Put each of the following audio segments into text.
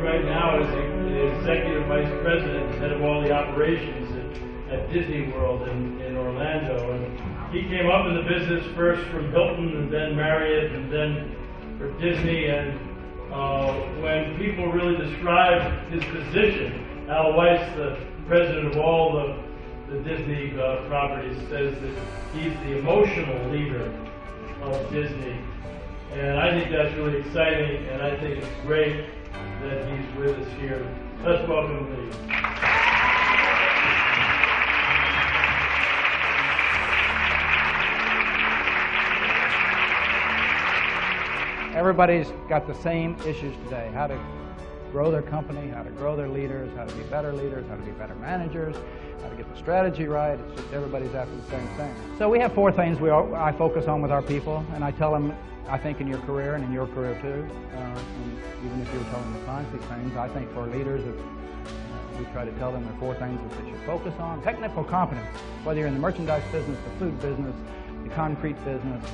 right now is the executive vice president, head of all the operations at Disney World in Orlando. And he came up in the business first from Hilton and then Marriott and then for Disney. And when people really describe his position, Al Weiss, the president of all the Disney properties, says that he's the emotional leader of Disney. And I think that's really exciting, and I think it's great that he's with us here. Let's welcome Lee. Everybody's got the same issues today: how to grow their company, how to grow their leaders, how to be better leaders, how to be better managers, how to get the strategy right. It's just everybody's after the same thing. So we have four things I focus on with our people, and I tell them, I think in your career and in your career too, and even if you were telling the clients these things, I think for leaders, we try to tell them there are four things that they should focus on. Technical competence, whether you're in the merchandise business, the food business, the concrete business,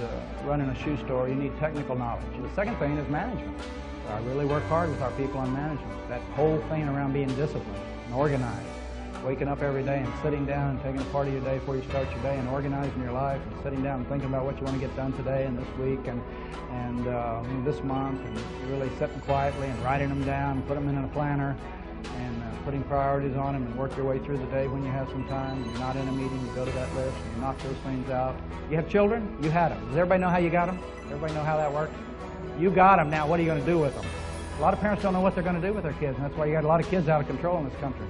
running a shoe store, you need technical knowledge. The second thing is management. So I really work hard with our people on management. That whole thing around being disciplined and organized. Waking up every day and sitting down and taking a part of your day before you start your day and organizing your life and sitting down and thinking about what you want to get done today and this week and this month, and really sitting quietly and writing them down, put them in a planner and putting priorities on them and work your way through the day when you have some time. You're not in a meeting, you go to that list and you knock those things out. You have children? You had them. Does everybody know how you got them? Everybody know how that works? You got them. Now what are you going to do with them? A lot of parents don't know what they're going to do with their kids, and that's why you got a lot of kids out of control in this country.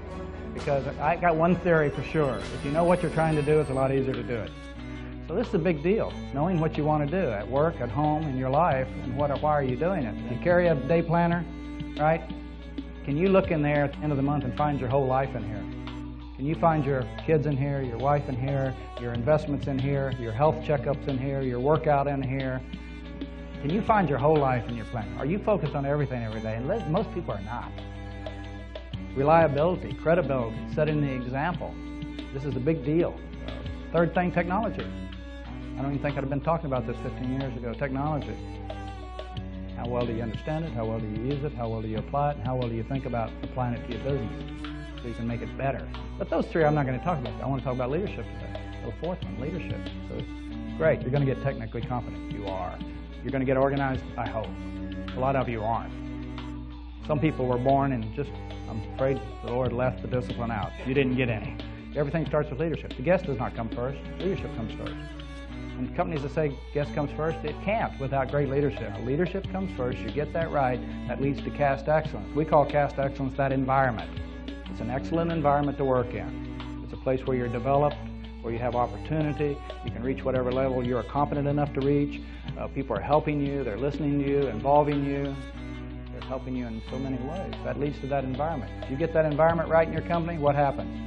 Because I got one theory for sure: if you know what you're trying to do, it's a lot easier to do it. So this is a big deal, knowing what you want to do at work, at home, in your life, and why are you doing it. You carry a day planner, right? Can you look in there at the end of the month and find your whole life in here? Can you find your kids in here, your wife in here, your investments in here, your health checkups in here, your workout in here? Can you find your whole life in your plan? Are you focused on everything every day? And most people are not. Reliability, credibility, setting the example. This is a big deal. Third thing, technology. I don't even think I'd have been talking about this 15 years ago. Technology. How well do you understand it? How well do you use it? How well do you apply it? And how well do you think about applying it to your business so you can make it better? But those three I'm not going to talk about. I want to talk about leadership today. The fourth one, leadership. So great, you're going to get technically competent. You are. You're going to get organized, I hope. A lot of you aren't. Some people were born and just, I'm afraid the Lord left the discipline out. You didn't get any. Everything starts with leadership. The guest does not come first. Leadership comes first. And companies that say guest comes first, it can't without great leadership. Leadership comes first. You get that right. That leads to cast excellence. We call cast excellence that environment. It's an excellent environment to work in. It's a place where you're developed, where you have opportunity. You can reach whatever level you're competent enough to reach. People are helping you. They're listening to you, involving you. They're helping you in so many ways. That leads to that environment. If you get that environment right in your company, what happens?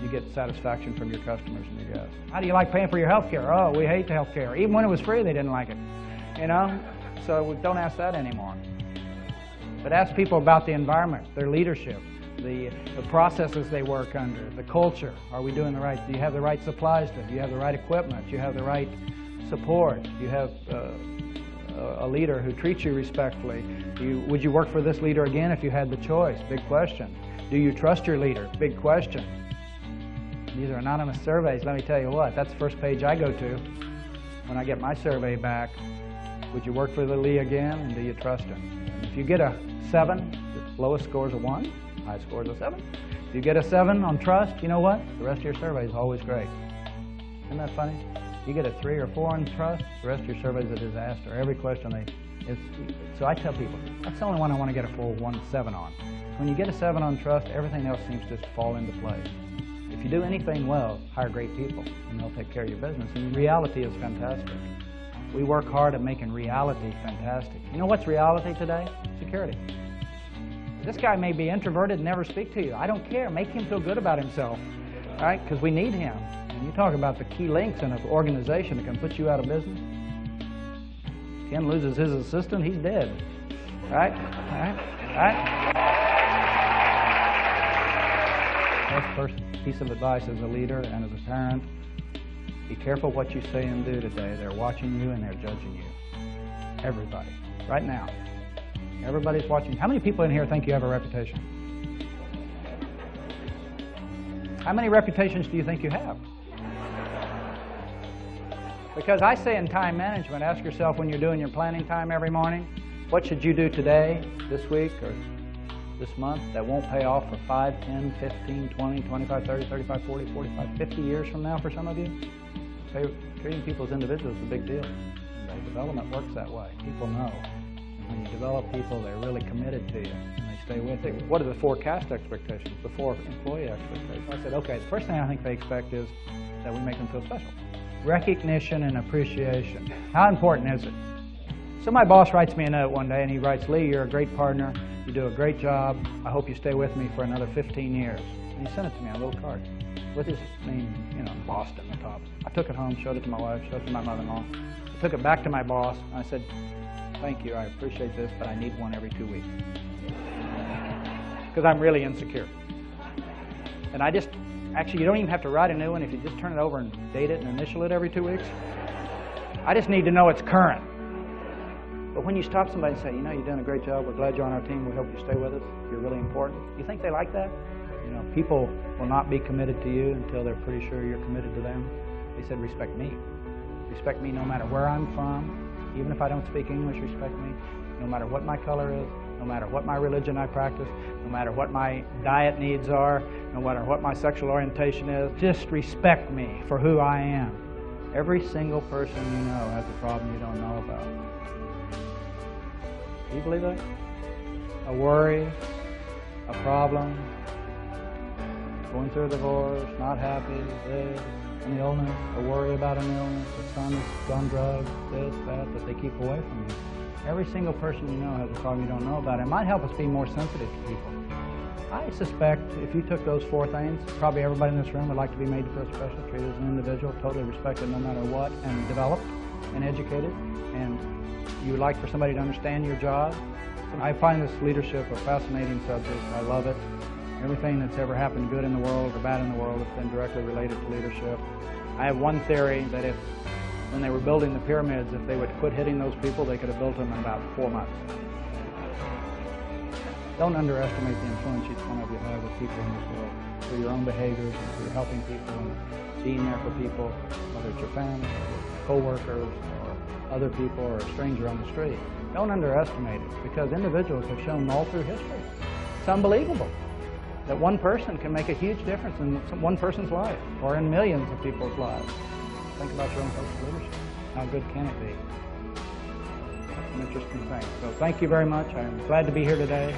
You get satisfaction from your customers and your guests. How do you like paying for your health care? Oh, we hate the health care. Even when it was free, they didn't like it. You know? So don't ask that anymore. But ask people about the environment, their leadership, the processes they work under, the culture. Are we doing the right? Do you have the right supplies? Do you have the right equipment? Do you have the right support? Do you have a leader who treats you respectfully? Would you work for this leader again if you had the choice? Big question. Do you trust your leader? Big question. These are anonymous surveys. Let me tell you what, that's the first page I go to when I get my survey back. Would you work for the Lee again, and do you trust him? And if you get a 7, the lowest score is a 1, highest score is a 7. If you get a 7 on trust, you know what? The rest of your survey is always great. Isn't that funny? You get a 3 or 4 on trust, the rest of your survey is a disaster. Every question so I tell people, that's the only one I want to get a full 1-7 on. When you get a 7 on trust, everything else seems to fall into place. If you do anything well, hire great people, and they'll take care of your business. And reality is fantastic. We work hard at making reality fantastic. You know what's reality today? Security. This guy may be introverted and never speak to you. I don't care. Make him feel good about himself, all right? Because we need him. And you talk about the key links in an organization that can put you out of business. Ken loses his assistant, he's dead. All right? All right? All right? First piece of advice as a leader and as a parent, be careful what you say and do today. They're watching you and they're judging you. Everybody. Right now. Everybody's watching. How many people in here think you have a reputation? How many reputations do you think you have? Because I say in time management, ask yourself when you're doing your planning time every morning, what should you do today, this week, or this month that won't pay off for 5, 10, 15, 20, 25, 30, 35, 40, 45, 50 years from now for some of you? So treating people as individuals is a big deal. And development works that way. People know. And when you develop people, they're really committed to you, and they stay with you. What are the 4 caste expectations, the 4 employee expectations? I said, okay, the first thing I think they expect is that we make them feel special. Recognition and appreciation. How important is it? So my boss writes me a note one day, and he writes, Lee, you're a great partner. You do a great job. I hope you stay with me for another 15 years. And he sent it to me on a little card with his name, embossed on the top. I took it home, showed it to my wife, showed it to my mother-in-law. I took it back to my boss, and I said, thank you, I appreciate this, but I need one every 2 weeks. Because I'm really insecure. And actually, you don't even have to write a new one if you just turn it over and date it and initial it every 2 weeks. I just need to know it's current. But when you stop somebody and say, you're doing a great job, we're glad you're on our team, we hope you stay with us, you're really important. You think they like that? People will not be committed to you until they're pretty sure you're committed to them. They said, respect me. Respect me no matter where I'm from. Even if I don't speak English, respect me. No matter what my color is, no matter what my religion I practice, no matter what my diet needs are, no matter what my sexual orientation is, just respect me for who I am. Every single person you know has a problem you don't know about. Do you believe that? A worry, a problem, going through a divorce, not happy, this, an illness, a worry about an illness, a son that's on drugs, this, that they keep away from you. Every single person you know has a problem you don't know about. It might help us be more sensitive to people. I suspect if you took those 4 things, probably everybody in this room would like to be made to feel special, treated as an individual, totally respected no matter what, and developed and educated, and you would like for somebody to understand your job. I find this leadership a fascinating subject. I love it. Everything that's ever happened good in the world or bad in the world has been directly related to leadership. I have one theory that when they were building the pyramids, if they would quit hitting those people, they could have built them in about 4 months. Don't underestimate the influence each one of you have with people in this world, through your own behaviors and through helping people and being there for people, whether it's your family, or co-workers, or other people, or a stranger on the street. Don't underestimate it, because individuals have shown all through history. It's unbelievable that one person can make a huge difference in one person's life, or in millions of people's lives. Think about your own personal leadership. How good can it be? That's an interesting thing. So thank you very much. I'm glad to be here today.